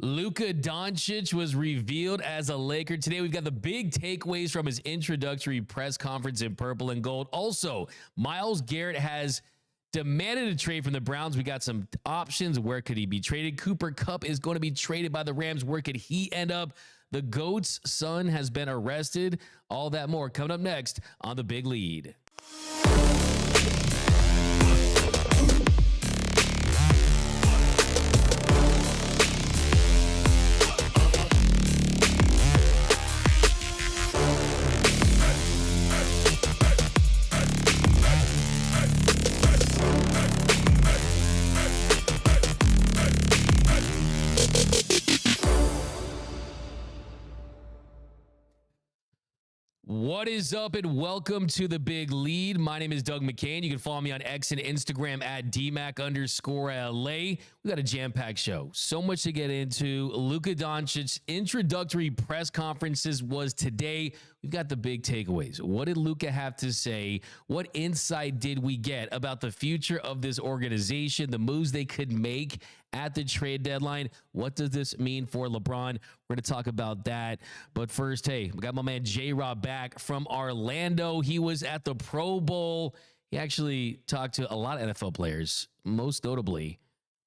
Luka Doncic was revealed as a Laker. Today, we've got the big takeaways from his introductory press conference in purple and gold. Also, Myles Garrett has demanded a trade from the Browns. We got some options. Where could he be traded? Cooper Kupp is going to be traded by the Rams. Where could he end up? The GOAT's son has been arrested. All that more coming up next on The Big Lead. What is up, and welcome to The Big Lead. My name is Doug McKain. You can follow me on X and Instagram at DMac_LA. We got a jam-packed show. So much to get into. Luka Doncic's introductory press conferences was today. We've got the big takeaways. What did Luka have to say? What insight did we get about the future of this organization, the moves they could make at the trade deadline? What does this mean for LeBron? We're going to talk about that. But first, hey, we got my man JayRob back from Orlando. He was at the Pro Bowl. He actually talked to a lot of NFL players. Most notably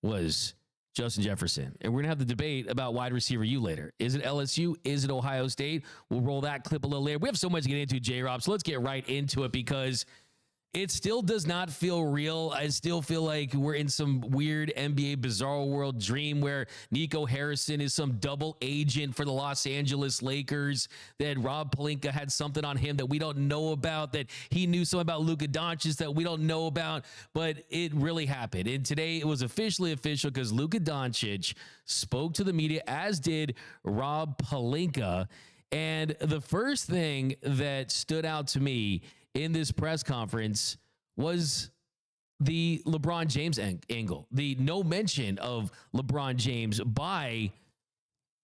was Justin Jefferson. And we're going to have the debate about wide receiver U later. Is it LSU? Is it Ohio State? We'll roll that clip a little later. We have so much to get into, JayRob, so let's get right into it because it still does not feel real. I still feel like we're in some weird NBA bizarro world dream where Nico Harrison is some double agent for the Los Angeles Lakers, that Rob Pelinka had something on him that we don't know about, that he knew something about Luka Doncic that we don't know about, but it really happened. And today it was officially official because Luka Doncic spoke to the media, as did Rob Pelinka. And the first thing that stood out to me in this press conference was the LeBron James angle, the no mention of LeBron James by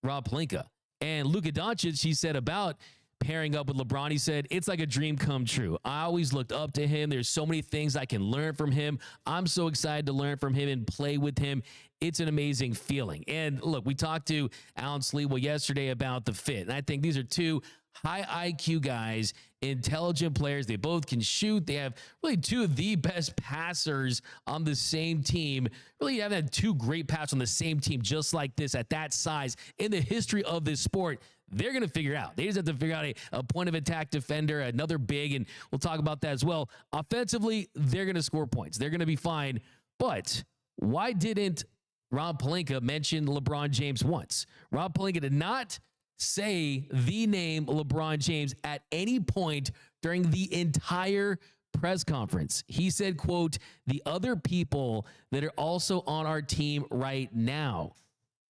Rob Pelinka. And Luka Doncic, he said about pairing up with LeBron, he said, it's like a dream come true. I always looked up to him. There's so many things I can learn from him. I'm so excited to learn from him and play with him. It's an amazing feeling. And look, we talked to Alan Sleewell yesterday about the fit. And I think these are two high IQ guys, intelligent players. They both can shoot. They have really two of the best passers on the same team. Really haven't had two great passers on the same team just like this at that size in the history of this sport. They're going to figure it out. They just have to figure out a point of attack defender, another big, and we'll talk about that as well. Offensively, they're going to score points. They're going to be fine. But why didn't Rob Pelinka mention LeBron James once? Rob Pelinka did not say the name LeBron James at any point during the entire press conference. He said, quote, the other people that are also on our team right now.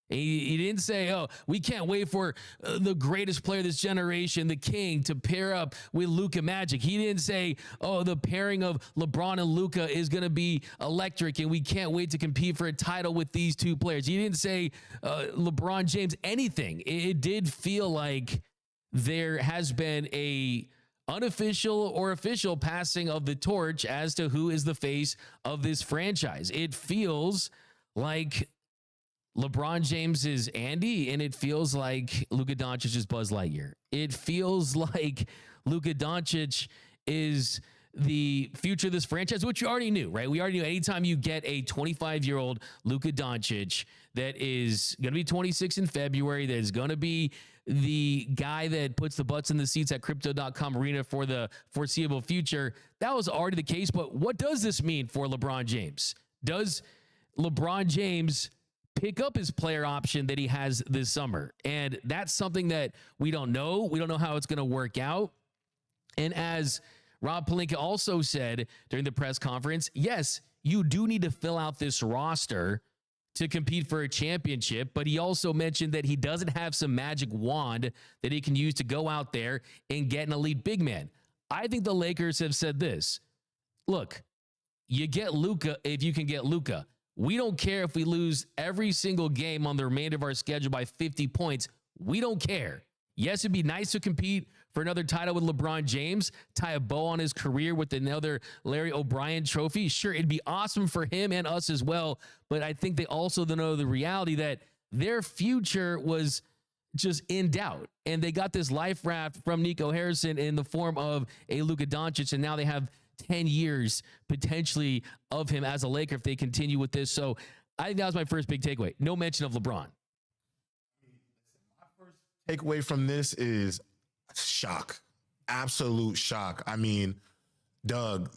He didn't say, oh, we can't wait for the greatest player of this generation, the king, to pair up with Luka Magic. He didn't say, oh, the pairing of LeBron and Luka is going to be electric and we can't wait to compete for a title with these two players. He didn't say LeBron James anything. It did feel like there has been a unofficial or official passing of the torch as to who is the face of this franchise. It feels like LeBron James is Andy, and it feels like Luka Doncic is Buzz Lightyear. It feels like Luka Doncic is the future of this franchise, which you already knew, right? We already knew anytime you get a 25-year-old Luka Doncic that is going to be 26 in February, that is going to be the guy that puts the butts in the seats at Crypto.com Arena for the foreseeable future, that was already the case. But what does this mean for LeBron James? Does LeBron James pick up his player option that he has this summer? And that's something that we don't know. We don't know how it's going to work out. And as Rob Pelinka also said during the press conference, yes, you do need to fill out this roster to compete for a championship, but he also mentioned that he doesn't have some magic wand that he can use to go out there and get an elite big man. I think the Lakers have said this. Look, you get Luka if you can get Luka. We don't care if we lose every single game on the remainder of our schedule by 50 points. We don't care. Yes, it'd be nice to compete for another title with LeBron James, tie a bow on his career with another Larry O'Brien trophy. Sure, it'd be awesome for him and us as well, but I think they also know the reality that their future was just in doubt. And they got this life raft from Nico Harrison in the form of a Luka Doncic, and now they have 10 years potentially of him as a Laker if they continue with this. So I think that was my first big takeaway. No mention of LeBron. My first takeaway from this is shock. Absolute shock. I mean, Doug,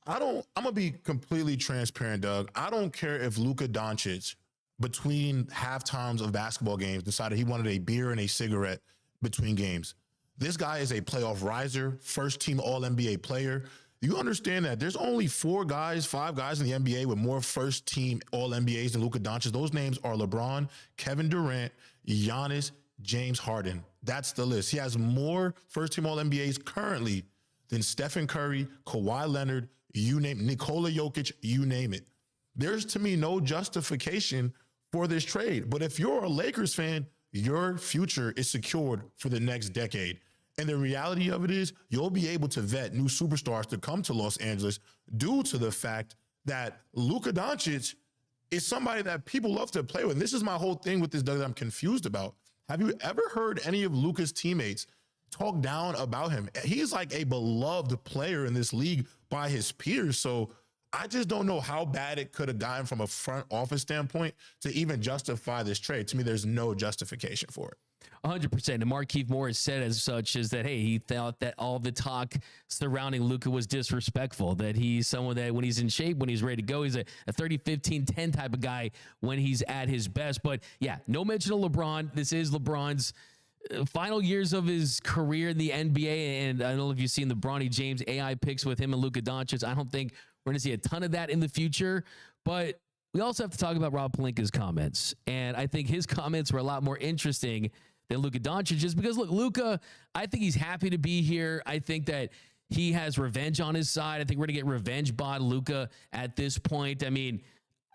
I'm going to be completely transparent, Doug. I don't care if Luka Doncic between halftimes of basketball games decided he wanted a beer and a cigarette between games. This guy is a playoff riser, first-team All-NBA player. You understand that there's only 5 guys in the NBA with more first-team All-NBAs than Luka Doncic. Those names are LeBron, Kevin Durant, Giannis, James Harden. That's the list. He has more first-team All-NBAs currently than Stephen Curry, Kawhi Leonard, you name it, Nikola Jokic, you name it. There's, to me, no justification for this trade. But if you're a Lakers fan, your future is secured for the next decade. And the reality of it is you'll be able to vet new superstars to come to Los Angeles due to the fact that Luka Doncic is somebody that people love to play with. And this is my whole thing with this, Doug, that I'm confused about. Have you ever heard any of Luka's teammates talk down about him? He's like a beloved player in this league by his peers. So I just don't know how bad it could have gotten from a front office standpoint to even justify this trade. To me, there's no justification for it. 100%. And Markieff Morris said as such is that, hey, he thought that all the talk surrounding Luka was disrespectful, that he's someone that when he's in shape, when he's ready to go, he's a 30, 15, 10 type of guy when he's at his best. But yeah, no mention of LeBron. This is LeBron's final years of his career in the NBA. And I don't know if you've seen the Bronny James AI picks with him and Luka Doncic. I don't think we're going to see a ton of that in the future. But we also have to talk about Rob Pelinka's comments. And I think his comments were a lot more interesting than Luka Doncic's because, look, Luka, I think he's happy to be here. I think that he has revenge on his side. I think we're going to get revenge bod Luka at this point. I mean,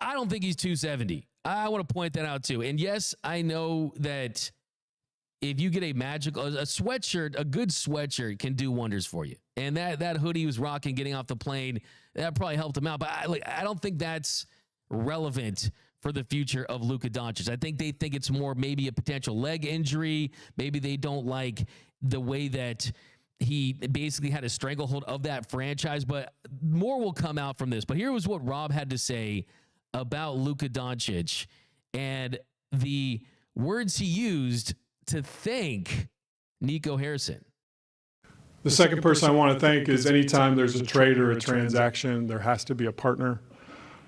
I don't think he's 270. I want to point that out too. And yes, I know that if you get a sweatshirt, a good sweatshirt can do wonders for you. And that hoodie he was rocking getting off the plane, that probably helped him out. But I don't think that's relevant for the future of Luka Doncic. I think they think it's more maybe a potential leg injury. Maybe they don't like the way that he basically had a stranglehold of that franchise, but more will come out from this. But here was what Rob had to say about Luka Doncic and the words he used to thank Nico Harrison. The second person I want to thank is anytime there's a trade or a transaction, there has to be a partner.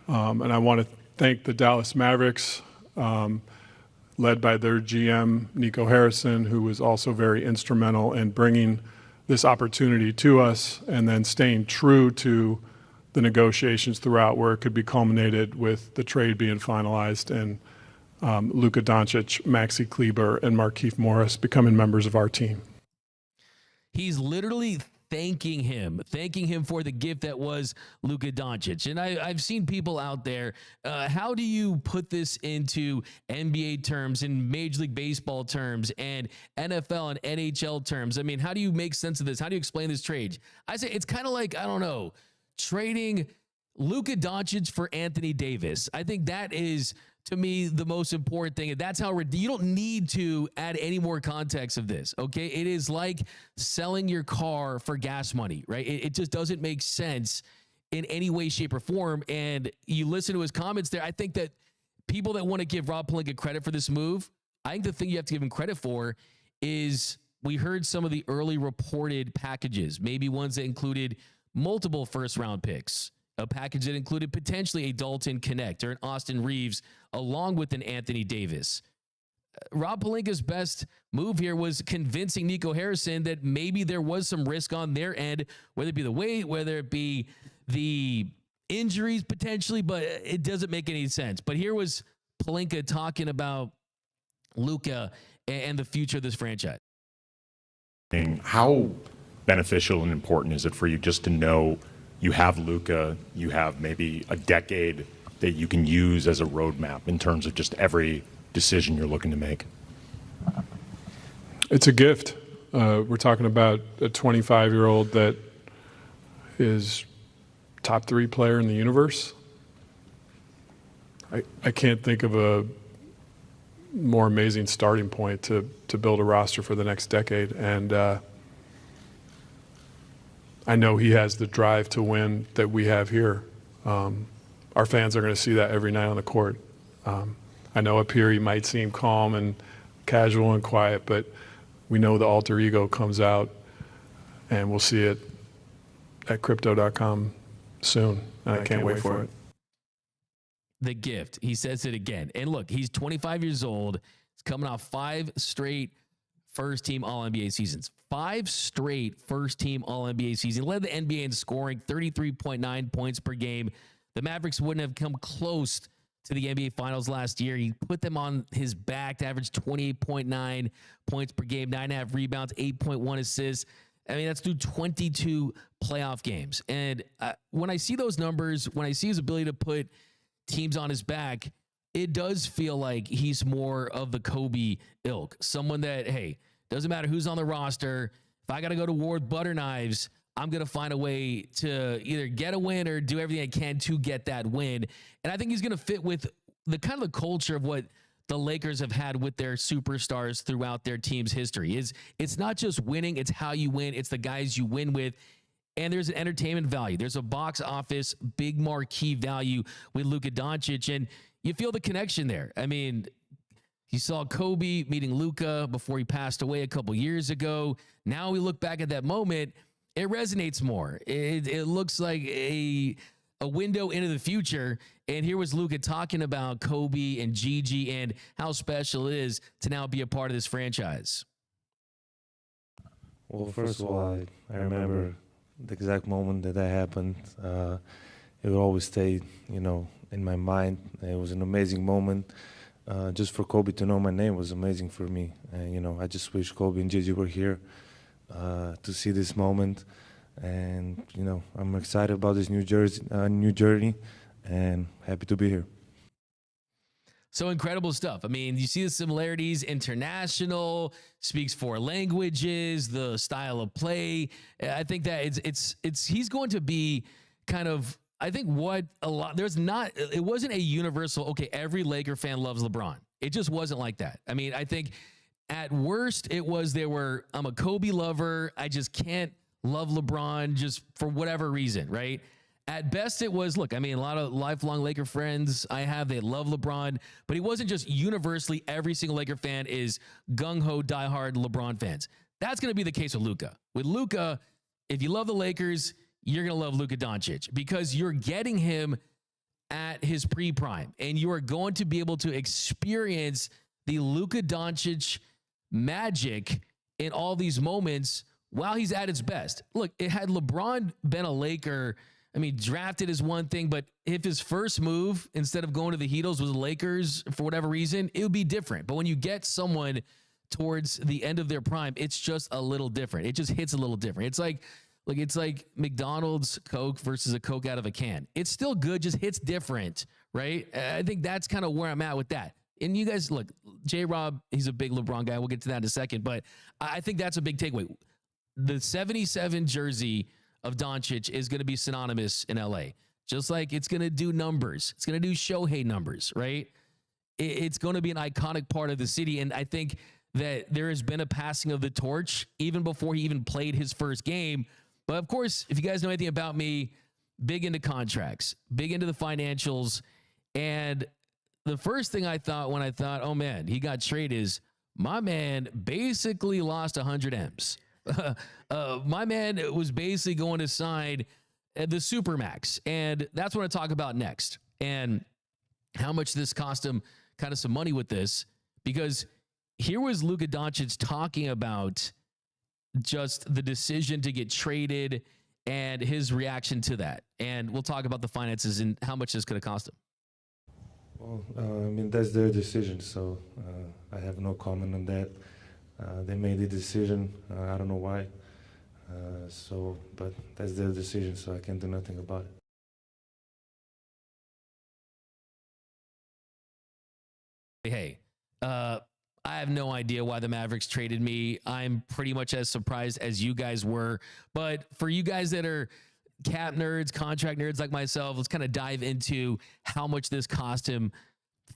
And I want to thank the Dallas Mavericks, led by their GM, Nico Harrison, who was also very instrumental in bringing this opportunity to us and then staying true to the negotiations throughout where it could be culminated with the trade being finalized and Luka Doncic, Maxi Kleber, and Markieff Morris becoming members of our team. He's literally thanking him for the gift that was Luka Doncic. And I've seen people out there, how do you put this into NBA terms and Major League Baseball terms and NFL and NHL terms? I mean, how do you make sense of this? How do you explain this trade? I say it's kind of like, I don't know, trading Luka Doncic for Anthony Davis. I think that is, to me, the most important thing. And that's how you don't need to add any more context of this. Okay. It is like selling your car for gas money, right? It just doesn't make sense in any way, shape, or form. And you listen to his comments there. I think that people that want to give Rob Pelinka credit for this move, I think the thing you have to give him credit for is we heard some of the early reported packages, maybe ones that included multiple first-round picks, a package that included potentially a Dalton Connect or an Austin Reeves along with an Anthony Davis. Rob Pelinka's best move here was convincing Nico Harrison that maybe there was some risk on their end, whether it be the weight, whether it be the injuries potentially, but it doesn't make any sense. But here was Pelinka talking about Luka and the future of this franchise. How beneficial and important is it for you just to know you have Luka, you have maybe a decade that you can use as a roadmap in terms of just every decision you're looking to make? It's a gift. We're talking about a 25-year-old that is top 3 player in the universe. I can't think of a more amazing starting point to build a roster for the next decade. And I know he has the drive to win that we have here. Our fans are going to see that every night on the court. I know up here he might seem calm and casual and quiet, but we know the alter ego comes out, and we'll see it at crypto.com soon. And I can't wait for it. The gift. He says it again. And look, he's 25 years old. He's coming off 5 straight first-team All-NBA seasons. 5 straight first-team All-NBA seasons. Led the NBA in scoring, 33.9 points per game. The Mavericks wouldn't have come close to the NBA Finals last year. He put them on his back to average 28.9 points per game, 9.5 rebounds, 8.1 assists. I mean, that's through 22 playoff games. And when I see those numbers, when I see his ability to put teams on his back, it does feel like he's more of the Kobe ilk. Someone that, hey, doesn't matter who's on the roster. If I got to go to war with butter knives, I'm going to find a way to either get a win or do everything I can to get that win. And I think he's going to fit with the kind of the culture of what the Lakers have had with their superstars throughout their team's history. It's not just winning, it's how you win. It's the guys you win with. And there's an entertainment value. There's a box office, big marquee value with Luka Doncic, and you feel the connection there. I mean, you saw Kobe meeting Luka before he passed away a couple years ago. Now we look back at that moment, it resonates more. It looks like a window into the future. And here was Luka talking about Kobe and Gigi and how special it is to now be a part of this franchise. Well, first of all, I remember the exact moment that happened. It will always stay, in my mind. It was an amazing moment. Just for Kobe to know my name was amazing for me. And, I just wish Kobe and Gigi were here to see this moment. And, I'm excited about this new journey, and happy to be here. So incredible stuff. I mean, you see the similarities, international, speaks 4 languages, the style of play. I think that he's going to be kind of, I think it wasn't a universal, okay, every Laker fan loves LeBron. It just wasn't like that. I mean, I think at worst it was I'm a Kobe lover. I just can't love LeBron just for whatever reason, right? At best, it was, look, I mean, a lot of lifelong Laker friends I have, they love LeBron, but he wasn't just universally every single Laker fan is gung-ho, diehard LeBron fans. That's going to be the case with Luka. With Luka, if you love the Lakers, you're going to love Luka Doncic because you're getting him at his pre-prime, and you are going to be able to experience the Luka Doncic magic in all these moments while he's at his best. Look, had LeBron been a Laker, I mean, drafted is one thing, but if his first move, instead of going to the Heatles, was the Lakers for whatever reason, it would be different. But when you get someone towards the end of their prime, it's just a little different. It just hits a little different. It's like McDonald's Coke versus a Coke out of a can. It's still good, just hits different, right? I think that's kind of where I'm at with that. And you guys, look, JayRob, he's a big LeBron guy. We'll get to that in a second. But I think that's a big takeaway. The 77 jersey of Doncic is going to be synonymous in LA. Just like it's going to do numbers. It's going to do Shohei numbers, right? It's going to be an iconic part of the city. And I think that there has been a passing of the torch even before he even played his first game. But of course, if you guys know anything about me, big into contracts, big into the financials. And the first thing I thought when I thought, oh man, he got traded is my man basically lost 100 M's. My man was basically going to sign the Supermax. And that's what I talk about next. And how much this cost him kind of some money with this. Because here was Luka Doncic talking about just the decision to get traded and his reaction to that. And we'll talk about the finances and how much this could have cost him. Well, that's their decision, so I have no comment on that. They made the decision. I don't know why. But that's their decision, so I can't do nothing about it. Hey, I have no idea why the Mavericks traded me. I'm pretty much as surprised as you guys were. But for you guys that are cap nerds, contract nerds like myself, let's kind of dive into how much this cost him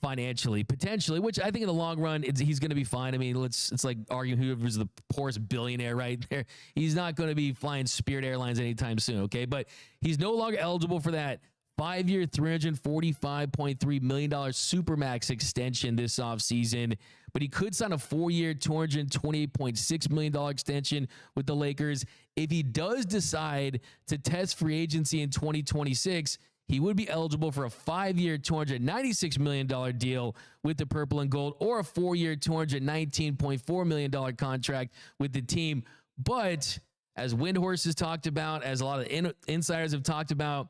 financially, potentially, which I think in the long run, he's going to be fine. I mean, it's like arguing whoever's the poorest billionaire right there. He's not going to be flying Spirit Airlines anytime soon, okay? But he's no longer eligible for that 5-year, $345.3 million Supermax extension this offseason, but he could sign a 4-year, $228.6 million extension with the Lakers. If he does decide to test free agency in 2026, he would be eligible for a 5-year, $296 million deal with the Purple and Gold, or a 4-year, $219.4 million contract with the team. But as Windhorse has talked about, as a lot of insiders have talked about,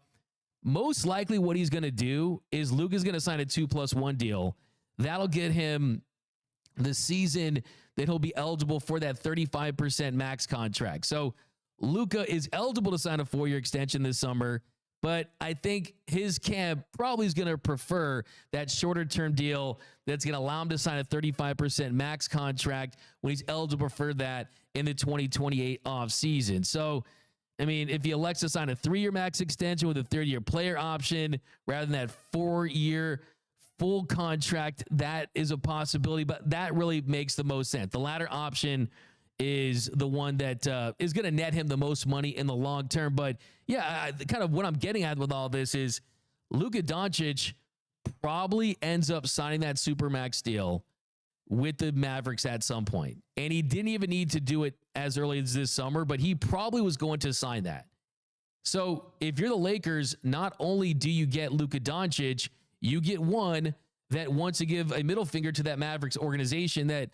most likely what he's going to do is Luka's going to sign a 2+1 deal. That'll get him the season that he'll be eligible for that 35% max contract. So Luka is eligible to sign a 4-year extension this summer, but I think his camp probably is going to prefer that shorter term deal that's going to allow him to sign a 35% max contract when he's eligible for that in the 2028 offseason. So, I mean, if he elects to sign a 3-year max extension with a 30-year player option rather than that 4-year full contract, that is a possibility, but that really makes the most sense. The latter option is the one that is going to net him the most money in the long term. But yeah, kind of what I'm getting at with all this is Luka Doncic probably ends up signing that Supermax deal with the Mavericks at some point. And he didn't even need to do it as early as this summer, but he probably was going to sign that. So if you're the Lakers, not only do you get Luka Doncic, you get one that wants to give a middle finger to that Mavericks organization that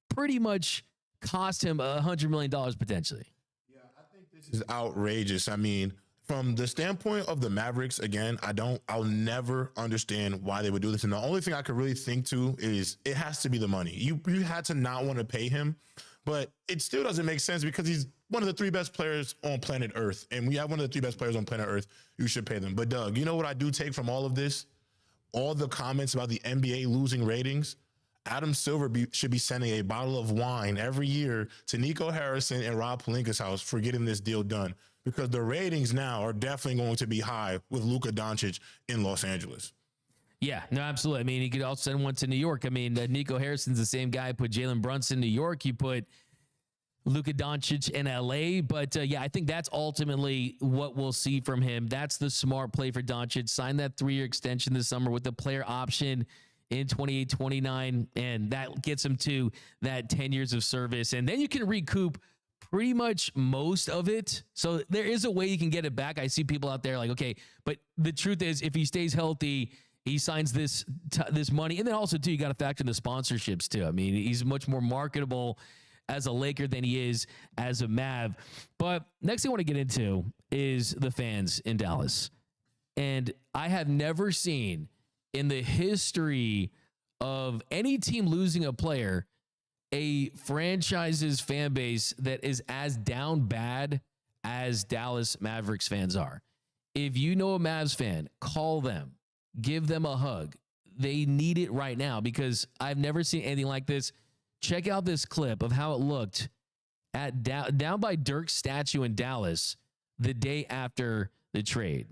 pretty much cost him $100 million potentially. Yeah, I think this is outrageous. I mean, from the standpoint of the Mavericks, again, I'll never understand why they would do this. And the only thing I could really think to is it has to be the money. You had to not want to pay him, but it still doesn't make sense because he's one of the 3 best players on planet Earth. And we have one of the 3 best players on planet Earth. You should pay them. But Doug, you know what I do take from all of this? All the comments about the NBA losing ratings. Adam Silver should be sending a bottle of wine every year to Nico Harrison and Rob Pelinka's house for getting this deal done, because the ratings now are definitely going to be high with Luka Doncic in Los Angeles. Yeah, no, absolutely. I mean, he could also send one to New York. I mean, Nico Harrison's the same guy. Put Jalen Brunson in New York. You put Luka Doncic in LA. But yeah, I think that's ultimately what we'll see from him. That's the smart play for Doncic. Sign that 3-year extension this summer with the player option in 28, 29, and that gets him to that 10 years of service. And then you can recoup pretty much most of it. So there is a way you can get it back. I see people out there like, okay, but the truth is if he stays healthy, he signs this money. And then also too, you got to factor in the sponsorships too. I mean, he's much more marketable as a Laker than he is as a Mav. But next thing I want to get into is the fans in Dallas. And I have never seen in the history of any team losing a player, a franchise's fan base that is as down bad as Dallas Mavericks fans are. If you know a Mavs fan, call them, give them a hug. They need it right now because I've never seen anything like this. Check out this clip of how it looked at down by Dirk's statue in Dallas the day after the trade.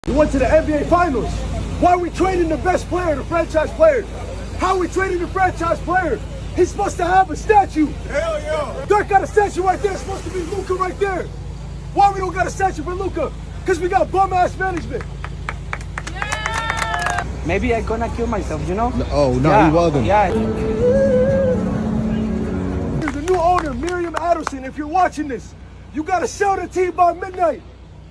We went to the NBA Finals. Why are we trading the best player, the franchise player? How are we trading the franchise player? He's supposed to have a statue. Hell yeah. Dirk got a statue right there. It's supposed to be Luka right there. Why we don't got a statue for Luka? Because we got bum-ass management. Yeah. Maybe I'm gonna kill myself, you know? Oh, no, yeah. you're welcome. Yeah. The new owner, Miriam Adelson, if you're watching this, you got to sell the team by midnight.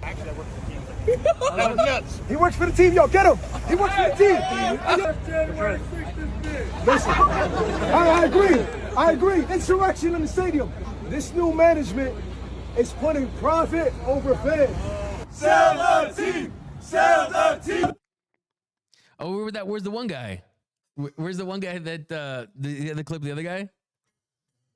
Actually, I work for the team. That was nuts. He works for the team, yo. Get him. He works for the team. Listen, I agree. Insurrection in the stadium. This new management is putting profit over fans. Sell the team. Sell the team. Oh, where's the one guy? Where's the one guy that the clip of the other guy?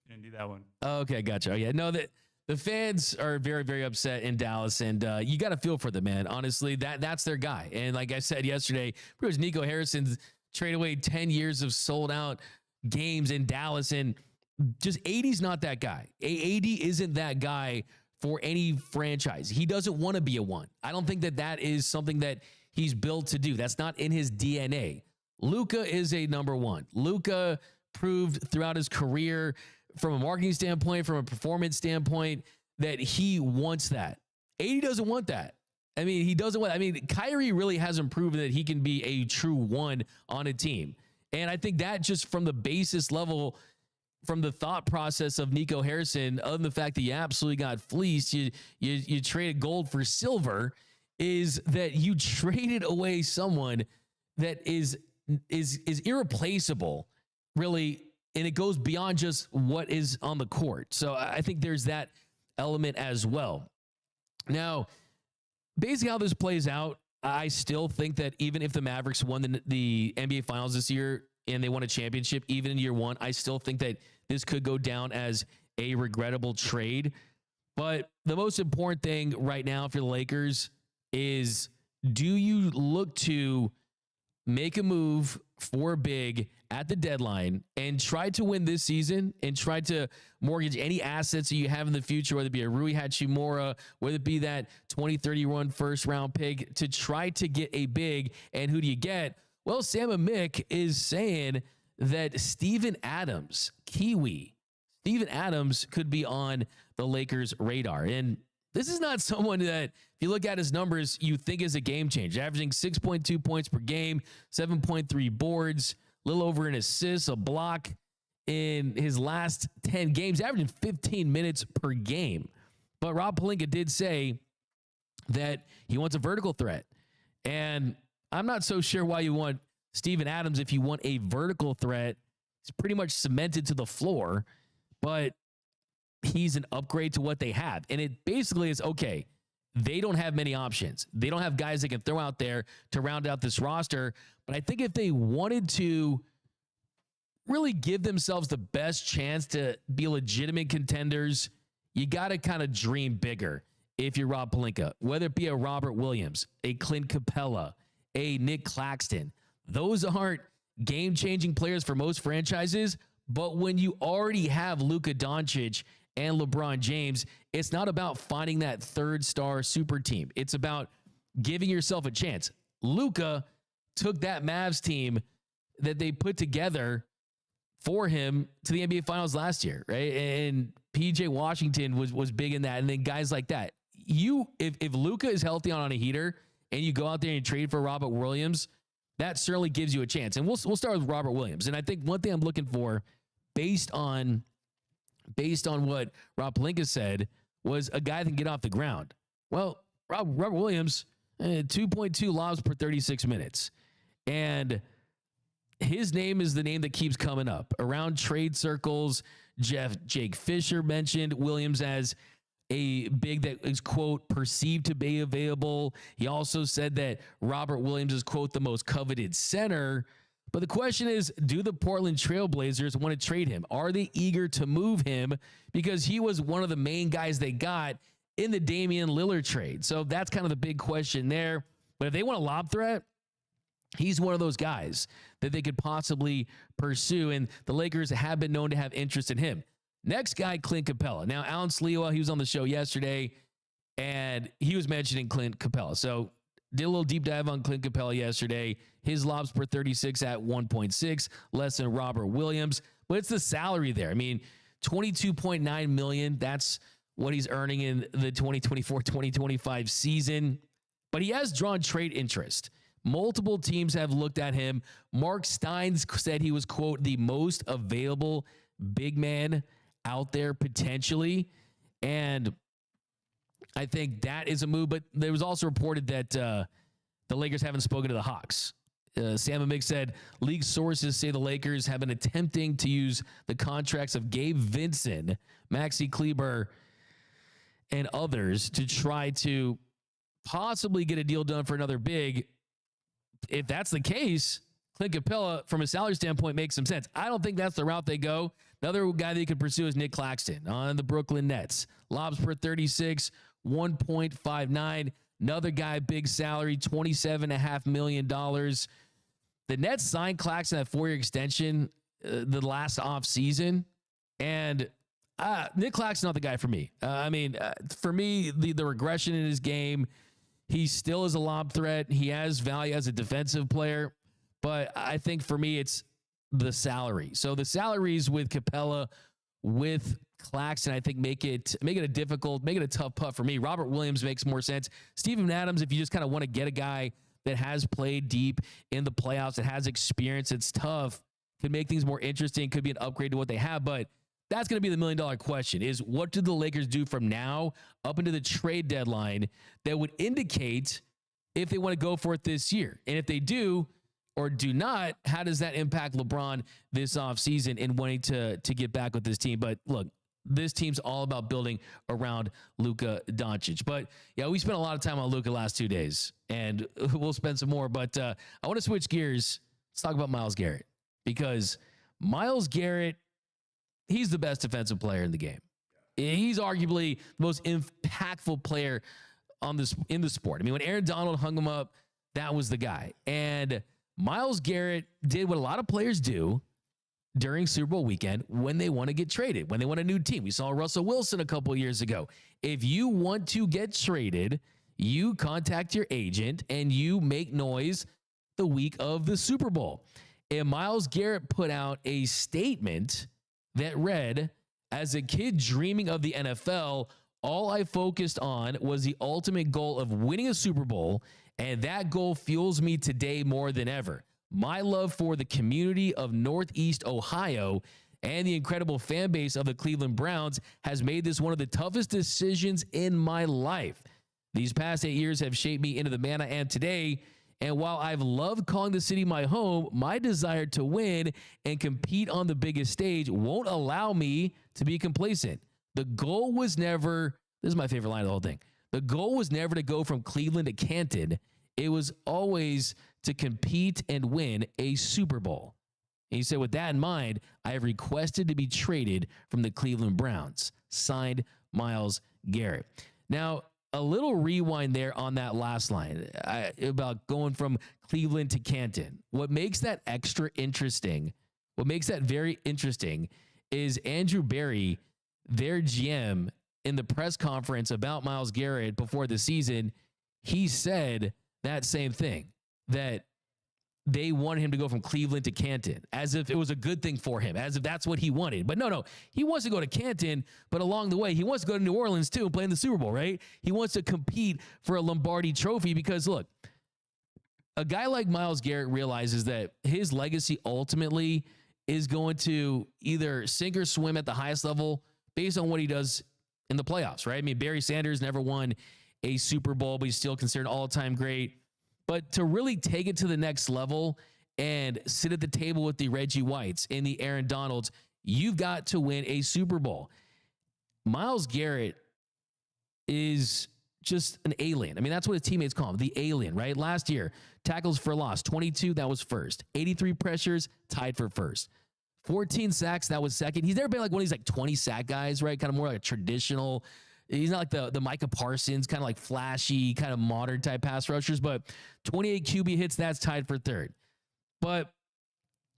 Didn't do that one. Oh, okay, gotcha. Oh, yeah, no, that the fans are very, very upset in Dallas, and you got to feel for them, man. Honestly, that's their guy. And like I said yesterday, it was Nico Harrison's trade away 10 years of sold out games in Dallas, and just AD's not that guy. AD isn't that guy for any franchise. He doesn't want to be a one. I don't think that is something that he's built to do. That's not in his DNA. Luka is a number one. Luka proved throughout his career from a marketing standpoint, from a performance standpoint, that he wants that. AD doesn't want that. I mean, he doesn't want, I mean, Kyrie really hasn't proven that he can be a true one on a team. And I think that just from the basis level, from the thought process of Nico Harrison, other than the fact that you absolutely got fleeced, you traded gold for silver, is that you traded away someone that is irreplaceable, really, and it goes beyond just what is on the court. So I think there's that element as well. Now, basically how this plays out, I still think that even if the Mavericks won the NBA Finals this year and they won a championship, even in year one, I still think that this could go down as a regrettable trade. But the most important thing right now for the Lakers is, do you look to make a move for a big at the deadline and try to win this season and try to mortgage any assets that you have in the future, whether it be a Rui Hachimura, whether it be that 2031 first round pick, to try to get a big? And who do you get? Well, Sam Amick is saying that Steven Adams, Kiwi, Steven Adams could be on the Lakers' radar. And this is not someone that, if you look at his numbers, you think is a game changer, averaging 6.2 points per game, 7.3 boards, a little over an assist, a block in his last 10 games, averaging 15 minutes per game. But Rob Pelinka did say that he wants a vertical threat. And I'm not so sure why you want Steven Adams if you want a vertical threat. He's pretty much cemented to the floor, but he's an upgrade to what they have. And it basically is, okay, they don't have many options. They don't have guys they can throw out there to round out this roster. But I think if they wanted to really give themselves the best chance to be legitimate contenders, you got to kind of dream bigger if you're Rob Pelinka, whether it be a Robert Williams, a Clint Capella, a Nick Claxton. Those aren't game-changing players for most franchises, but when you already have Luka Doncic and LeBron James, it's not about finding that third-star super team. It's about giving yourself a chance. Luka took that Mavs team that they put together for him to the NBA Finals last year, right? And PJ Washington was big in that, and then guys like that. If Luka is healthy on a heater and you go out there and trade for Robert Williams, that certainly gives you a chance. And we'll start with Robert Williams. And I think one thing I'm looking for, based on what Rob Pelinka said, was a guy that can get off the ground. Well, Robert Williams, 2.2 lobs per 36 minutes. And his name is the name that keeps coming up. Around trade circles, Jake Fisher mentioned Williams as a big that is, quote, perceived to be available. He also said that Robert Williams is, quote, the most coveted center. But the question is, do the Portland Trailblazers want to trade him? Are they eager to move him? Because he was one of the main guys they got in the Damian Lillard trade. So that's kind of the big question there. But if they want a lob threat, he's one of those guys that they could possibly pursue. And the Lakers have been known to have interest in him. Next guy, Clint Capella. Now, Alan Sliwa, he was on the show yesterday, and he was mentioning Clint Capella. So did a little deep dive on Clint Capella yesterday. His lobs per 36 at 1.6, less than Robert Williams. But it's the salary there. I mean, $22.9 million. That's what he's earning in the 2024-2025 season. But he has drawn trade interest. Multiple teams have looked at him. Mark Steins said he was, quote, the most available big man out there potentially. And I think that is a move. But there was also reported that the Lakers haven't spoken to the Hawks. Sam Amick said league sources say the Lakers have been attempting to use the contracts of Gabe Vincent, Maxi Kleber, and others to try to possibly get a deal done for another big. If that's the case, Clint Capella, from a salary standpoint, makes some sense. I don't think that's the route they go. Another guy that you could pursue is Nick Claxton on the Brooklyn Nets. Lobs per 36, 1.59. Another guy, big salary, $27.5 million. The Nets signed Claxton that 4-year extension the last offseason. And Nick Claxton's not the guy for me. For me, the regression in his game, he still is a lob threat. He has value as a defensive player. But I think for me, it's the salary. So the salaries with Capella, with Claxton, I think make it a tough putt for me. Robert Williams makes more sense. Steven Adams, if you just kind of want to get a guy that has played deep in the playoffs, that has experience, it's tough, could make things more interesting, could be an upgrade to what they have. But that's going to be the $1 million question, is what do the Lakers do from now up into the trade deadline that would indicate if they want to go for it this year? And if they do or do not, how does that impact LeBron this offseason in wanting to get back with this team? But look, this team's all about building around Luka Doncic. But yeah, we spent a lot of time on Luka last 2 days, and we'll spend some more. But I want to switch gears. Let's talk about Myles Garrett, because Myles Garrett, he's the best defensive player in the game. He's arguably the most impactful player in the sport. I mean, when Aaron Donald hung him up, that was the guy. And Myles Garrett did what a lot of players do during Super Bowl weekend when they want to get traded, when they want a new team. We saw Russell Wilson a couple of years ago. If you want to get traded, you contact your agent and you make noise the week of the Super Bowl. And Myles Garrett put out a statement that read, "As a kid dreaming of the NFL, all I focused on was the ultimate goal of winning a Super Bowl, and that goal fuels me today more than ever. My love for the community of Northeast Ohio and the incredible fan base of the Cleveland Browns has made this one of the toughest decisions in my life. These past 8 years have shaped me into the man I am today. And while I've loved calling the city my home, my desire to win and compete on the biggest stage won't allow me to be complacent. The goal was never," this is my favorite line of the whole thing, "the goal was never to go from Cleveland to Canton. It was always to compete and win a Super Bowl." And he said, "With that in mind, I have requested to be traded from the Cleveland Browns." Signed, Myles Garrett. Now, a little rewind there on that last line about going from Cleveland to Canton. What makes that extra interesting, what makes that very interesting, is Andrew Berry, their GM, in the press conference about Myles Garrett before the season, he said that same thing, that they wanted him to go from Cleveland to Canton, as if it was a good thing for him, as if that's what he wanted. But no, he wants to go to Canton, but along the way, he wants to go to New Orleans too and play in the Super Bowl, right? He wants to compete for a Lombardi trophy because, look, a guy like Myles Garrett realizes that his legacy ultimately is going to either sink or swim at the highest level based on what he does in the playoffs, right? I mean, Barry Sanders never won a Super Bowl, but he's still considered all-time great. But to really take it to the next level and sit at the table with the Reggie Whites and the Aaron Donalds, you've got to win a Super Bowl. Myles Garrett is just an alien. I mean, that's what his teammates call him, the alien, right? Last year, tackles for loss, 22, that was first. 83 pressures, tied for first. 14 sacks, that was second. He's never been like one of these like 20 sack guys, right? Kind of more like a traditional. He's not like the Micah Parsons, kind of like flashy, kind of modern type pass rushers, but 28 QB hits, that's tied for third. But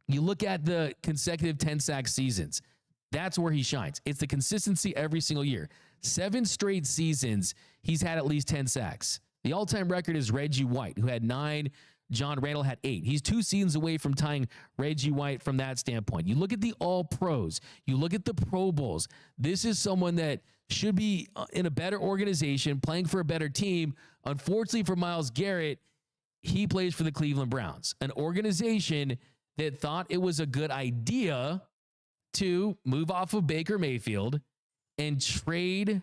you look at the consecutive 10 sack seasons, that's where he shines. It's the consistency every single year. 7 straight seasons, he's had at least 10 sacks. The all-time record is Reggie White, who had 9. John Randall had 8. He's 2 seasons away from tying Reggie White from that standpoint. You look at the All-Pros. You look at the Pro Bowls. This is someone that should be in a better organization, playing for a better team. Unfortunately for Myles Garrett, he plays for the Cleveland Browns, an organization that thought it was a good idea to move off of Baker Mayfield and trade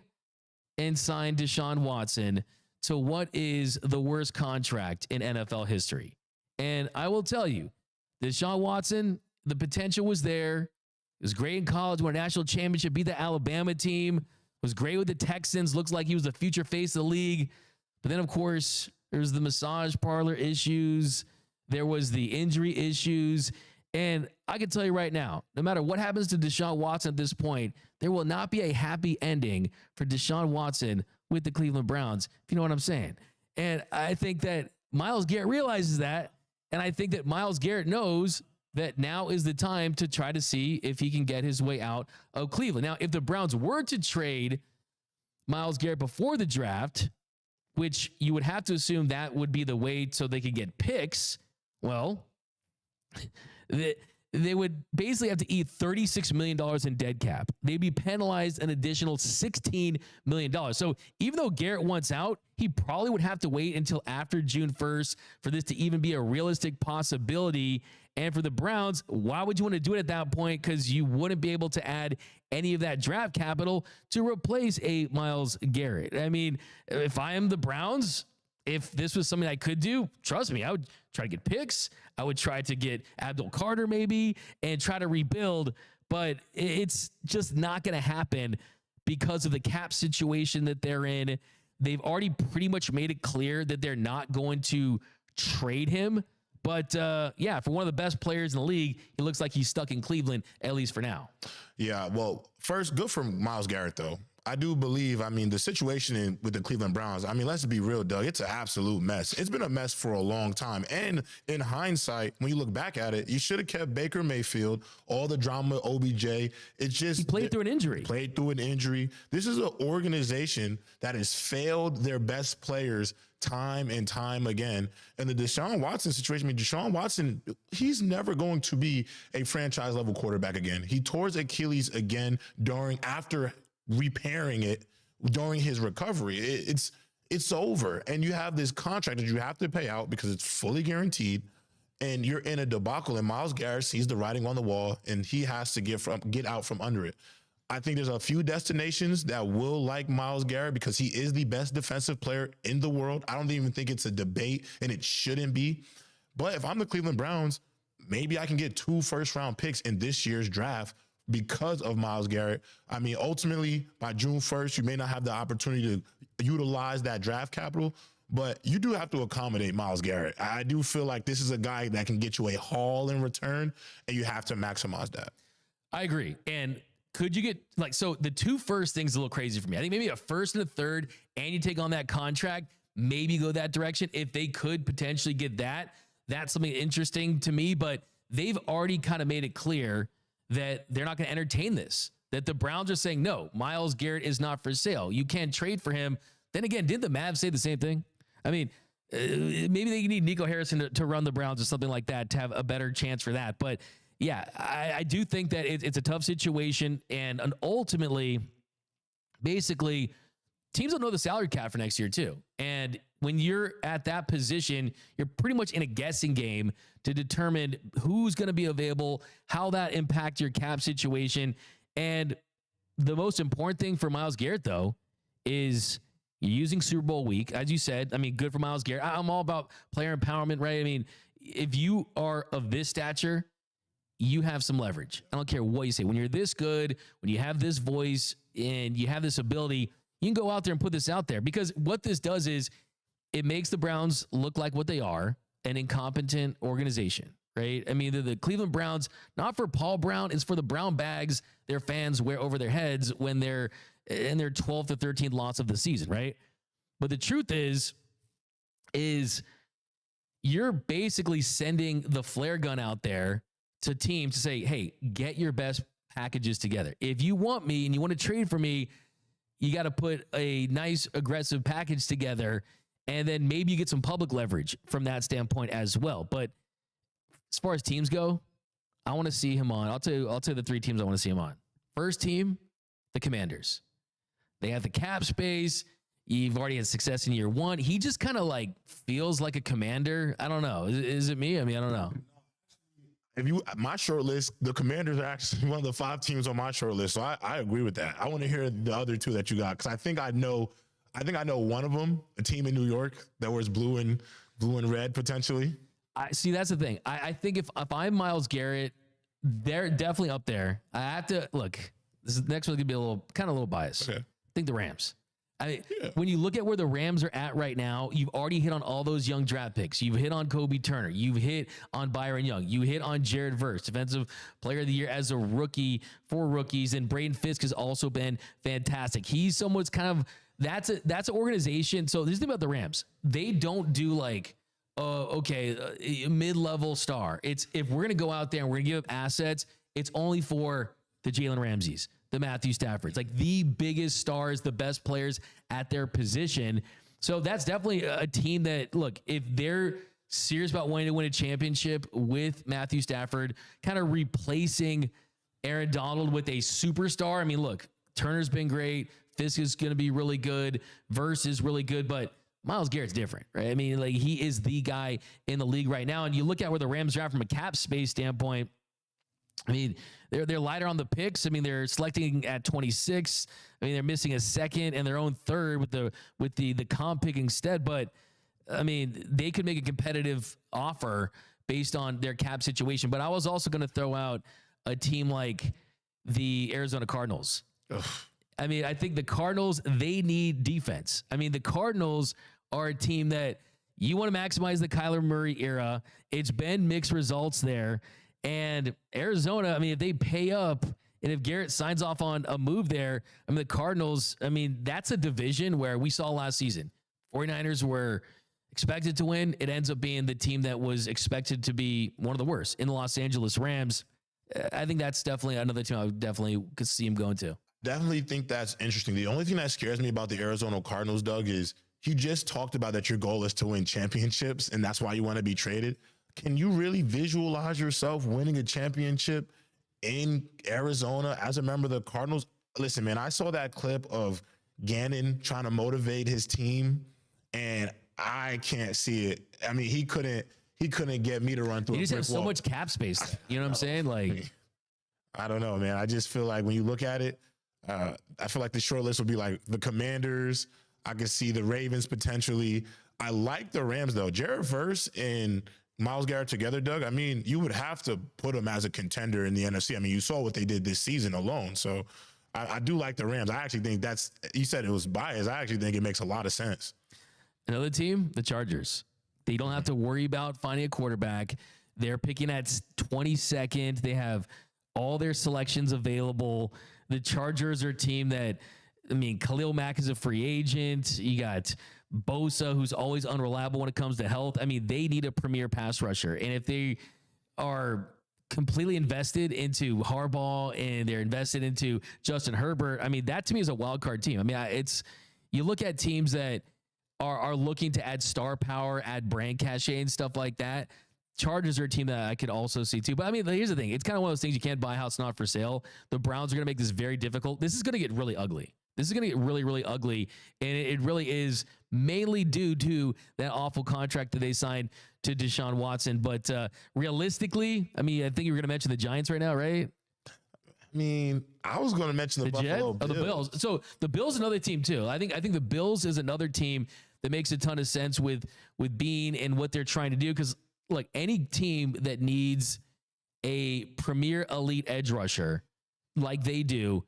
and sign Deshaun Watson to what is the worst contract in NFL history. And I will tell you, Deshaun Watson, the potential was there. It was great in college, won a national championship, beat the Alabama team, was great with the Texans, looks like he was the future face of the league. But then, of course, there was the massage parlor issues. There was the injury issues. And I can tell you right now, no matter what happens to Deshaun Watson at this point, there will not be a happy ending for Deshaun Watson with the Cleveland Browns, if you know what I'm saying. And I think that Myles Garrett realizes that. And I think that Myles Garrett knows that now is the time to try to see if he can get his way out of Cleveland. Now, if the Browns were to trade Myles Garrett before the draft, which you would have to assume that would be the way so they could get picks, well, They would basically have to eat $36 million in dead cap. They'd be penalized an additional $16 million. So even though Garrett wants out, he probably would have to wait until after June 1st for this to even be a realistic possibility. And for the Browns, why would you want to do it at that point? Because you wouldn't be able to add any of that draft capital to replace a Myles Garrett. I mean, if I am the Browns, if this was something I could do, trust me, I would try to get picks. I would try to get Abdul Carter maybe and try to rebuild, but it's just not going to happen because of the cap situation that they're in. They've already pretty much made it clear that they're not going to trade him. But yeah, for one of the best players in the league, he looks like he's stuck in Cleveland, at least for now. Yeah, well, first, good for Myles Garrett, though. I do believe, I mean, the situation with the Cleveland Browns, I mean, let's be real, Doug, it's an absolute mess. It's been a mess for a long time. And in hindsight, when you look back at it, you should have kept Baker Mayfield, all the drama, OBJ. It's just... He played through an injury. Played through an injury. This is an organization that has failed their best players time and time again. And the Deshaun Watson situation, I mean, Deshaun Watson, he's never going to be a franchise level quarterback again. He tore his Achilles again after repairing it during his recovery. It's over. And you have this contract that you have to pay out because it's fully guaranteed. And you're in a debacle, and Myles Garrett sees the writing on the wall, and he has to get out from under it. I think there's a few destinations that will like Myles Garrett because he is the best defensive player in the world. I don't even think it's a debate, and it shouldn't be. But if I'm the Cleveland Browns, maybe I can get 2 first-round picks in this year's draft because of Myles Garrett. I mean, ultimately, by June 1st, you may not have the opportunity to utilize that draft capital, but you do have to accommodate Myles Garrett. I do feel like this is a guy that can get you a haul in return, and you have to maximize that. I agree. And could you get, like, so the 2 first things a little crazy for me. I think maybe a first and a third, and you take on that contract, maybe go that direction. If they could potentially get that, that's something interesting to me, but they've already kind of made it clear that they're not going to entertain this, that the Browns are saying, no, Myles Garrett is not for sale. You can't trade for him. Then again, didn't the Mavs say the same thing? I mean, maybe they need Nico Harrison to run the Browns or something like that to have a better chance for that. But yeah, I do think that it's a tough situation. And ultimately, basically, teams don't know the salary cap for next year too. And when you're at that position, you're pretty much in a guessing game to determine who's going to be available, how that impacts your cap situation. And the most important thing for Myles Garrett, though, is you're using Super Bowl week. As you said, I mean, good for Myles Garrett. I'm all about player empowerment, right? I mean, if you are of this stature, you have some leverage. I don't care what you say. When you're this good, when you have this voice and you have this ability, you can go out there and put this out there, because what this does is it makes the Browns look like what they are, an incompetent organization, right? I mean, the Cleveland Browns, not for Paul Brown, it's for the brown bags their fans wear over their heads when they're in their 12th or 13th loss of the season, right? But the truth is you're basically sending the flare gun out there to teams to say, hey, get your best packages together. If you want me and you want to trade for me, you got to put a nice aggressive package together, and then maybe you get some public leverage from that standpoint as well. But as far as teams go, I want to see him on. I'll tell you the 3 teams I want to see him on. First team, the Commanders. They have the cap space. You've already had success in year 1. He just kind of like feels like a commander. I don't know. Is it me? I mean, I don't know. My short list, the Commanders are actually one of the 5 teams on my short list. So I agree with that. I want to hear the other 2 that you got, because I think I know one of them, a team in New York that wears blue and red potentially. I see. That's the thing. I think if I'm Myles Garrett, they're definitely up there. I have to look. This is next one gonna be a little biased. Okay. I think the Rams. When you look at where the Rams are at right now, you've already hit on all those young draft picks. You've hit on Kobe Turner. You've hit on Byron Young. You hit on Jared Verse, Defensive Player of the Year as a rookie for rookies. And Braden Fisk has also been fantastic. He's someone's kind of, that's an organization. So this is the thing about the Rams. They don't do like, a mid-level star. It's if we're going to go out there and we're going to give up assets, it's only for the Jalen Ramseys, the Matthew Staffords, like the biggest stars, the best players at their position. So that's definitely a team that, look, if they're serious about wanting to win a championship with Matthew Stafford, kind of replacing Aaron Donald with a superstar. I mean, look, Turner's been great. Fisk is going to be really good. Verse is really good, but Myles Garrett's different, right? I mean, like, he is the guy in the league right now. And you look at where the Rams are at from a cap space standpoint. I mean, they're lighter on the picks. I mean, they're selecting at 26. I mean, they're missing a second and their own third with the comp pick instead. But I mean, they could make a competitive offer based on their cap situation. But I was also going to throw out a team like the Arizona Cardinals. Ugh. I mean, I think the Cardinals, they need defense. I mean, the Cardinals are a team that you want to maximize the Kyler Murray era. It's been mixed results there. And Arizona, I mean, if they pay up and if Garrett signs off on a move there, I mean, the Cardinals, I mean, that's a division where we saw last season. 49ers were expected to win. It ends up being the team that was expected to be one of the worst in the Los Angeles Rams. I think that's definitely another team I would definitely could see him going to. Definitely think that's interesting. The only thing that scares me about the Arizona Cardinals, Doug, is you just talked about that your goal is to win championships, and that's why you want to be traded. Can you really visualize yourself winning a championship in Arizona as a member of the Cardinals? Listen, man, I saw that clip of Gannon trying to motivate his team, and I can't see it. I mean, he couldn't get me to run through. You a just brick have so wall. much cap space there. You know what I'm saying? Like, I don't know, man. I just feel like when you look at it, I feel like the short list would be like the Commanders. I could see the Ravens potentially. I like the Rams, though. Jared Verse and Myles Garrett together, Doug, I mean, you would have to put them as a contender in the NFC. I mean, you saw what they did this season alone. So I do like the Rams. I actually think you said it was biased. I actually think it makes a lot of sense. Another team, the Chargers. They don't have to worry about finding a quarterback. They're picking at 22nd. They have all their selections available. The Chargers are a team that, I mean, Khalil Mack is a free agent. You got Bosa, who's always unreliable when it comes to health. I mean, they need a premier pass rusher. And if they are completely invested into Harbaugh and they're invested into Justin Herbert, I mean, that to me is a wild card team. I mean, you look at teams that are looking to add star power, add brand cachet and stuff like that. Chargers are a team that I could also see too. But I mean, here's the thing. It's kind of one of those things you can't buy a house not for sale. The Browns are going to make this very difficult. This is going to get really ugly. This is going to get really, really ugly. And it really is mainly due to that awful contract that they signed to Deshaun Watson. But realistically, I mean, I think you were going to mention the Giants right now, right? I mean, I was going to mention the Buffalo Bills. The Bills. So the Bills, another team too. I think the Bills is another team that makes a ton of sense with Bean and what they're trying to do. Because look, any team that needs a premier elite edge rusher like they do,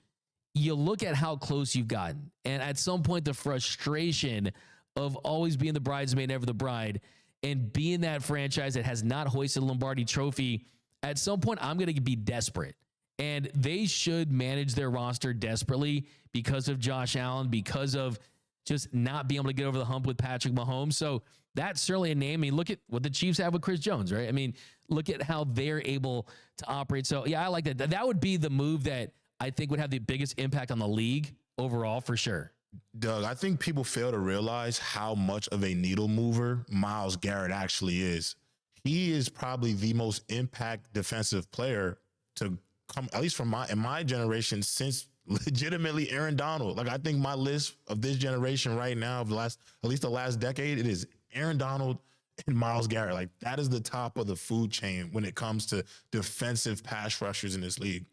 you look at how close you've gotten. And at some point, the frustration of always being the bridesmaid, never the bride, and being that franchise that has not hoisted a Lombardi trophy, at some point, I'm going to be desperate. And they should manage their roster desperately because of Josh Allen, because of just not being able to get over the hump with Patrick Mahomes. So that's certainly a name. I mean, look at what the Chiefs have with Chris Jones, right? I mean, look at how they're able to operate. So, yeah, I like that. That would be the move that I think would have the biggest impact on the league overall for sure. Doug, I think people fail to realize how much of a needle mover Myles Garrett actually is. He is probably the most impact defensive player to come, at least from in my generation, since legitimately Aaron Donald. Like, I think my list of this generation right now, of at least the last decade, it is Aaron Donald and Myles Garrett. Like, that is the top of the food chain when it comes to defensive pass rushers in this league.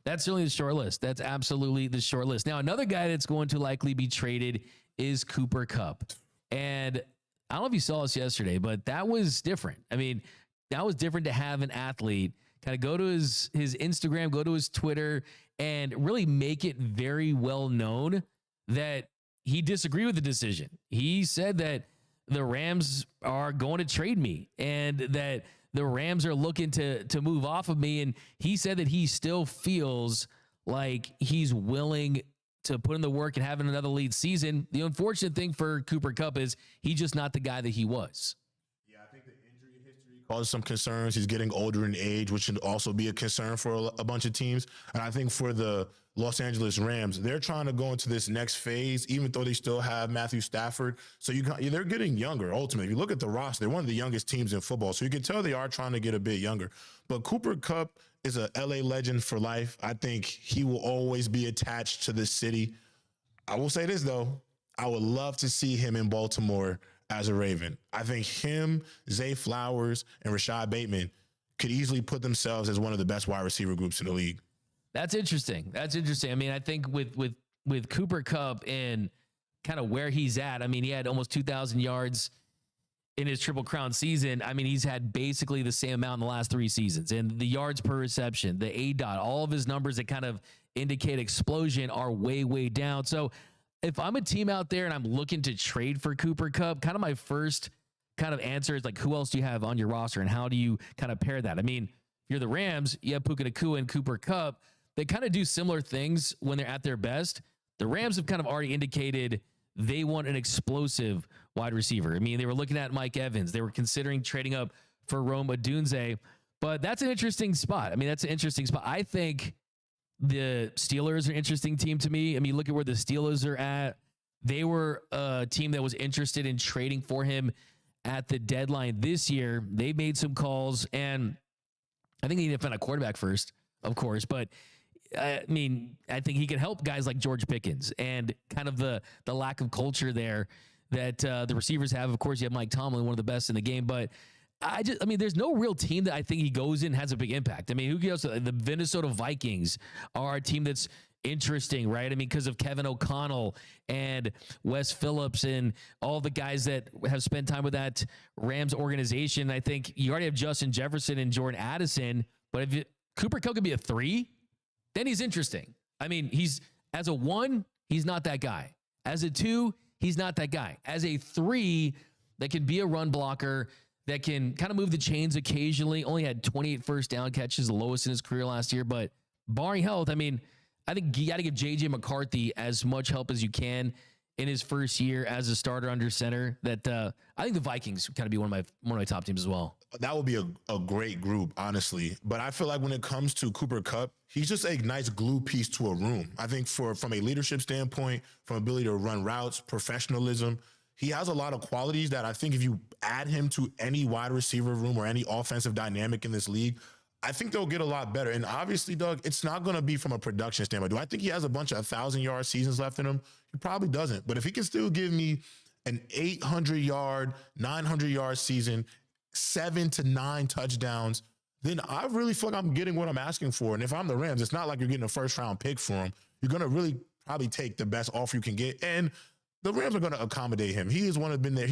That's certainly the short list. That's absolutely the short list. Now, another guy that's going to likely be traded is Cooper Kupp. And I don't know if you saw this yesterday, but that was different. I mean, that was different to have an athlete kind of go to his Instagram, go to his Twitter, and really make it very well known that he disagreed with the decision. He said that the Rams are going to trade me and that the Rams are looking to move off of me. And he said that he still feels like he's willing to put in the work and having another lead season. The unfortunate thing for Cooper Kupp is he's just not the guy that he was. Yeah, I think the injury history causes some concerns. He's getting older in age, which should also be a concern for a bunch of teams. And I think for the Los Angeles Rams, they're trying to go into this next phase, even though they still have Matthew Stafford. So they're getting younger, ultimately. If you look at the roster, they're one of the youngest teams in football. So you can tell they are trying to get a bit younger. But Cooper Kupp is a LA legend for life. I think he will always be attached to this city. I will say this, though. I would love to see him in Baltimore as a Raven. I think him, Zay Flowers, and Rashad Bateman could easily put themselves as one of the best wide receiver groups in the league. That's interesting. I mean, I think with Cooper Kupp and kind of where he's at, I mean, he had almost 2,000 yards in his Triple Crown season. I mean, he's had basically the same amount in the last 3 seasons. And the yards per reception, the ADOT, all of his numbers that kind of indicate explosion are way, way down. So if I'm a team out there and I'm looking to trade for Cooper Kupp, kind of my first kind of answer is like, who else do you have on your roster and how do you kind of pair that? I mean, if you're the Rams, you have Puka Nacua and Cooper Kupp. They kind of do similar things when they're at their best. The Rams have kind of already indicated they want an explosive wide receiver. I mean, they were looking at Mike Evans. They were considering trading up for Rome Odunze, but that's an interesting spot. I mean, that's an interesting spot. I think the Steelers are an interesting team to me. I mean, look at where the Steelers are at. They were a team that was interested in trading for him at the deadline this year. They made some calls, and I think they need to find a quarterback first, of course, but I mean, I think he could help guys like George Pickens and kind of the lack of culture there that the receivers have. Of course, you have Mike Tomlin, one of the best in the game, but I mean, there's no real team that I think he goes in and has a big impact. I mean, who goes? The Minnesota Vikings are a team that's interesting, right? I mean, because of Kevin O'Connell and Wes Phillips and all the guys that have spent time with that Rams organization. I think you already have Justin Jefferson and Jordan Addison, but if Cooper Kupp could be a 3, then he's interesting. I mean, he's as a 1, he's not that guy. As a 2, he's not that guy. As a 3, that can be a run blocker, that can kind of move the chains occasionally. Only had 28 first down catches, the lowest in his career last year. But barring health, I mean, I think you got to give J.J. McCarthy as much help as you can in his first year as a starter under center. That I think the Vikings kind of be one of my top teams as well. That would be a great group, honestly. But I feel like when it comes to Cooper Kupp, he's just a nice glue piece to a room. I think from a leadership standpoint, from ability to run routes, professionalism, he has a lot of qualities that I think if you add him to any wide receiver room or any offensive dynamic in this league, I think they'll get a lot better. And obviously, Doug, it's not going to be from a production standpoint. Do I think he has a bunch of 1,000-yard seasons left in him? He probably doesn't. But if he can still give me an 800-yard, 900-yard season, 7 to 9 touchdowns, then I really feel like I'm getting what I'm asking for. And if I'm the Rams, it's not like you're getting a first-round pick for him. You're going to really probably take the best offer you can get. And the Rams are going to accommodate him. He is one that's been there.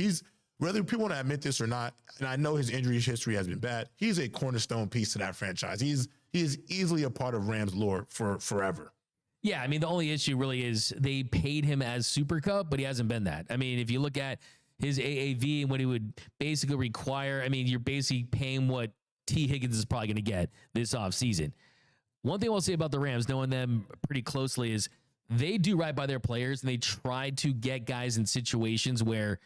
Whether people want to admit this or not, and I know his injury history has been bad, he's a cornerstone piece to that franchise. He is easily a part of Rams lore for forever. Yeah, I mean, the only issue really is they paid him as Super Cup, but he hasn't been that. I mean, if you look at his AAV and what he would basically require, I mean, you're basically paying what T. Higgins is probably going to get this offseason. One thing I'll say about the Rams, knowing them pretty closely, is they do right by their players, and they try to get guys in situations where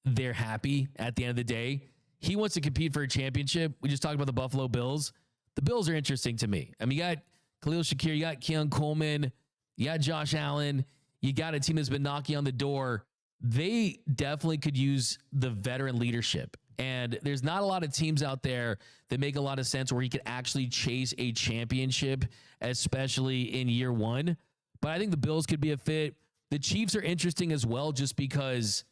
they're happy at the end of the day. He wants to compete for a championship. We just talked about the Buffalo Bills. The Bills are interesting to me. I mean, you got Khalil Shakir, you got Keon Coleman, you got Josh Allen, you got a team that's been knocking on the door. They definitely could use the veteran leadership. And there's not a lot of teams out there that make a lot of sense where he could actually chase a championship, especially in year one. But I think the Bills could be a fit. The Chiefs are interesting as well, just because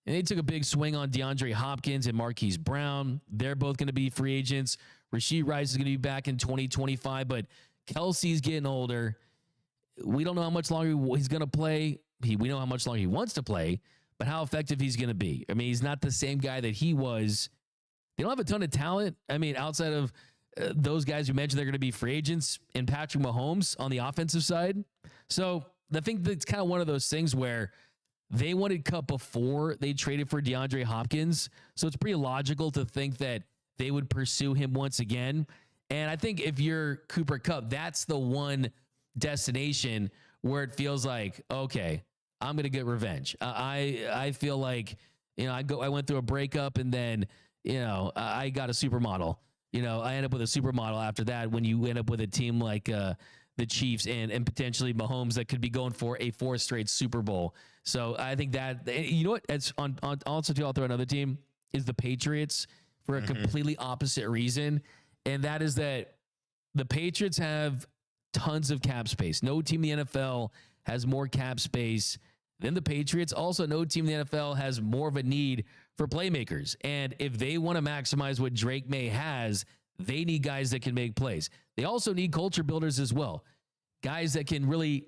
they took a big swing on DeAndre Hopkins and Marquise Brown. They're both going to be free agents. Rashee Rice is going to be back in 2025, but Kelsey's getting older. We don't know how much longer he's going to play. We know how much longer he wants to play, but how effective he's going to be. I mean, he's not the same guy that he was. They don't have a ton of talent. I mean, outside of those guys who mentioned they're going to be free agents and Patrick Mahomes on the offensive side. So I think that's kind of one of those things where they wanted Kupp before they traded for DeAndre Hopkins. So it's pretty logical to think that they would pursue him once again. And I think if you're Cooper Kupp, that's the one destination where it feels like, okay, I'm going to get revenge. I feel like, I went through a breakup and then, I got a supermodel. I end up with a supermodel after that when you end up with a team like the Chiefs and potentially Mahomes that could be going for a 4th straight Super Bowl. So I think that, you know what, it's on also to throw another team is the Patriots for a completely opposite reason. And that is that the Patriots have tons of cap space. No team in the NFL has more cap space than the Patriots. Also, no team in the NFL has more of a need for playmakers. And if they want to maximize what Drake May has, they need guys that can make plays. They also need culture builders as well. Guys that can really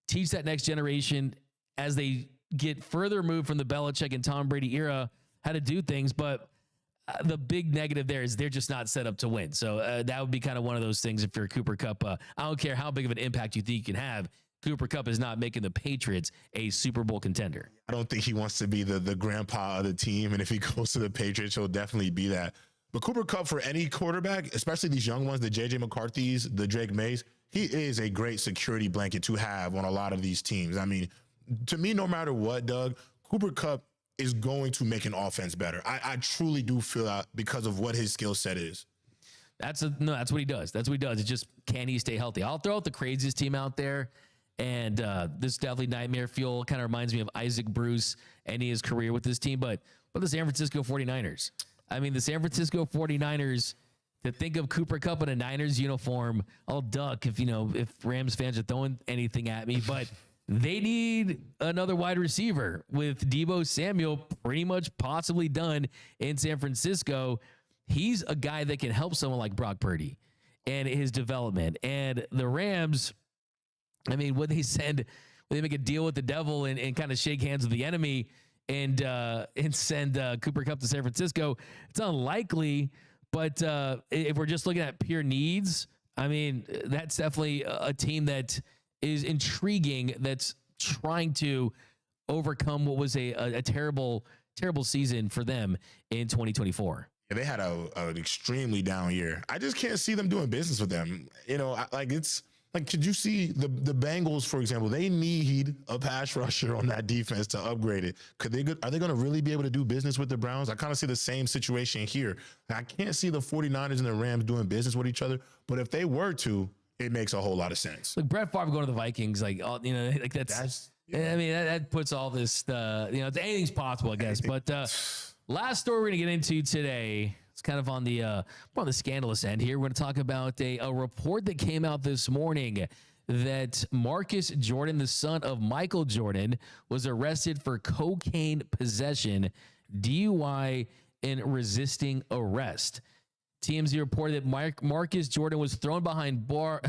teach that next generation as they get further removed from the Belichick and Tom Brady era how to do things. But the big negative there is they're just not set up to win. So that would be kind of one of those things if you're Cooper Kupp. I don't care how big of an impact you think you can have. Cooper Kupp is not making the Patriots a Super Bowl contender. I don't think he wants to be the grandpa of the team. And if he goes to the Patriots, he'll definitely be that. But Cooper Kupp, for any quarterback, especially these young ones, the J.J. McCarthy's, the Drake Mays, he is a great security blanket to have on a lot of these teams. I mean, to me, no matter what, Doug, Cooper Kupp is going to make an offense better. I truly do feel that because of what his skill set is. That's what he does. That's what he does. It's just, can he stay healthy? I'll throw out the craziest team out there. And this definitely nightmare fuel. Kind of reminds me of Isaac Bruce ending his career with this team. But the San Francisco 49ers. I mean, the San Francisco 49ers, to think of Cooper Kupp in a Niners uniform, I'll duck if Rams fans are throwing anything at me. But they need another wide receiver with Deebo Samuel pretty much possibly done in San Francisco. He's a guy that can help someone like Brock Purdy and his development. And the Rams, I mean, when they make a deal with the devil and kind of shake hands with the enemy and send Cooper Kupp to San Francisco, it's unlikely. But if we're just looking at pure needs, I mean, that's definitely a team that is intriguing, that's trying to overcome what was a terrible season for them in 2024. Yeah, they had an extremely down year. I just can't see them doing business with them. Could you see the Bengals, for example? They need a pass rusher on that defense to upgrade it. Are they going to really be able to do business with the Browns? I kind of see the same situation here. I can't see the 49ers and the Rams doing business with each other, but if they were to, it makes a whole lot of sense. Like Brett Favre going to the Vikings, that's yeah. I mean, that puts all this, anything's possible, I guess. But last story we're going to get into today, it's kind of on the scandalous end here. We're going to talk about a report that came out this morning that Marcus Jordan, the son of Michael Jordan, was arrested for cocaine possession, DUI, and resisting arrest. TMZ reported that Marcus Jordan was thrown behind bar.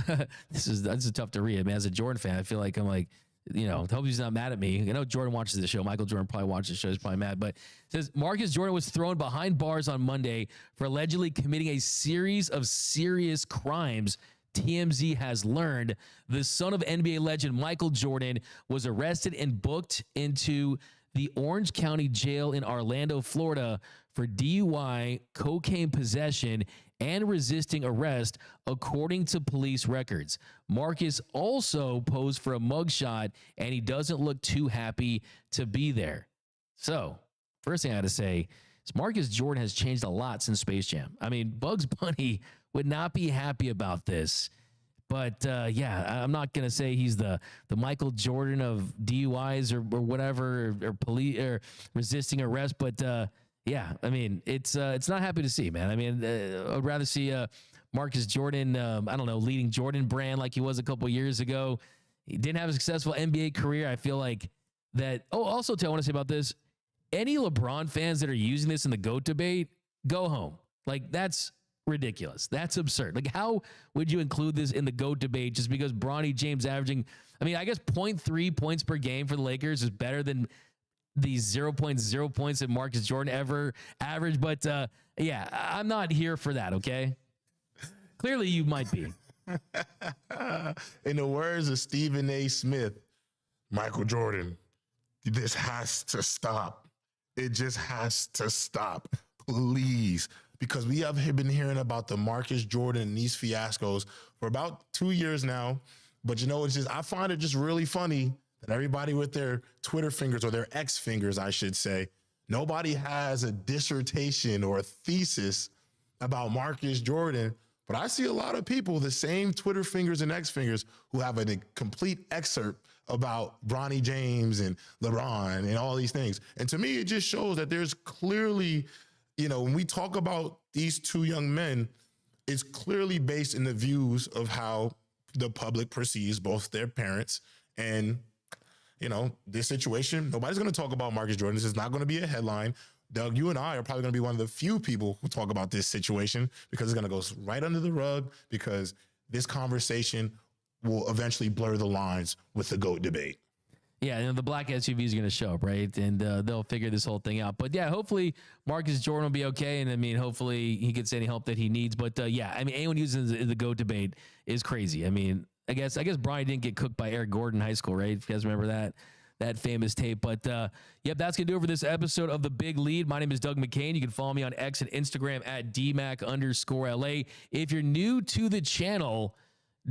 This is tough to read. I mean, as a Jordan fan, I feel like I'm like, hope he's not mad at me. I know Jordan watches the show. Michael Jordan probably watches the show. He's probably mad. But it says Marcus Jordan was thrown behind bars on Monday for allegedly committing a series of serious crimes. TMZ has learned the son of NBA legend Michael Jordan was arrested and booked into the Orange County Jail in Orlando, Florida for DUI, cocaine possession, and resisting arrest, according to police records. Marcus also posed for a mugshot, and he doesn't look too happy to be there. So, first thing I got to say is Marcus Jordan has changed a lot since Space Jam. I mean, Bugs Bunny would not be happy about this. But, I'm not going to say he's the Michael Jordan of DUIs or whatever, or police or resisting arrest. But, I mean, it's not happy to see, man. I mean, I'd rather see Marcus Jordan, leading Jordan brand like he was a couple years ago. He didn't have a successful NBA career. I feel like that. Oh, also, I want to say about this. Any LeBron fans that are using this in the GOAT debate, go home. Like, that's ridiculous. That's absurd. Like, how would you include this in the GOAT debate just because Bronny James averaging, I guess 0.3 points per game for the Lakers is better than the 0.0 points that Marcus Jordan ever averaged. But I'm not here for that. Okay. Clearly you might be. In the words of Stephen A. Smith, Michael Jordan, this has to stop. It just has to stop. Please. Because we have been hearing about the Marcus Jordan and these fiascos for about 2 years now. But I find it just really funny that everybody with their Twitter fingers, or their X fingers, I should say, nobody has a dissertation or a thesis about Marcus Jordan, But I see a lot of people, the same Twitter fingers and X fingers, who have a complete excerpt about Bronny James and LeBron and all these things. And to me, it just shows that there's clearly, when we talk about these two young men, it's clearly based in the views of how the public perceives both their parents and, this situation. Nobody's going to talk about Marcus Jordan. This is not going to be a headline. Doug, you and I are probably going to be one of the few people who talk about this situation because it's going to go right under the rug, because this conversation will eventually blur the lines with the GOAT debate. Yeah, the black SUV is going to show up, right? And they'll figure this whole thing out. But yeah, hopefully Marcus Jordan will be okay. And hopefully he gets any help that he needs. But anyone using the GOAT debate is crazy. I guess Bronny didn't get cooked by Eric Gordon in high school, right? If you guys remember that famous tape. But that's going to do it for this episode of The Big Lead. My name is Doug McKain. You can follow me on X and Instagram at DMac_LA. If you're new to the channel,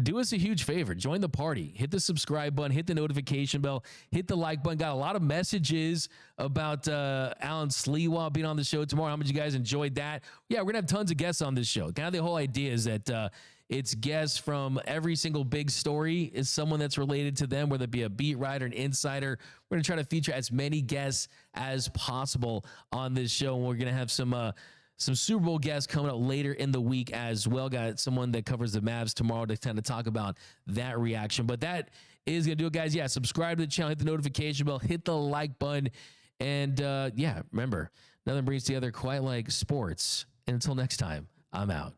do us a huge favor. Join the party. Hit the subscribe button. Hit the notification bell. Hit the like button. Got a lot of messages about Alan Sleewa being on the show tomorrow. How much you guys enjoyed that? Yeah, we're going to have tons of guests on this show. Kind of the whole idea is that it's guests from every single big story is someone that's related to them, whether it be a beat writer, an insider. We're going to try to feature as many guests as possible on this show. And we're going to have some Super Bowl guests coming up later in the week as well. Got someone that covers the Mavs tomorrow to kind of talk about that reaction. But that is going to do it, guys. Yeah, subscribe to the channel, hit the notification bell, hit the like button. And remember, nothing brings together quite like sports. And until next time, I'm out.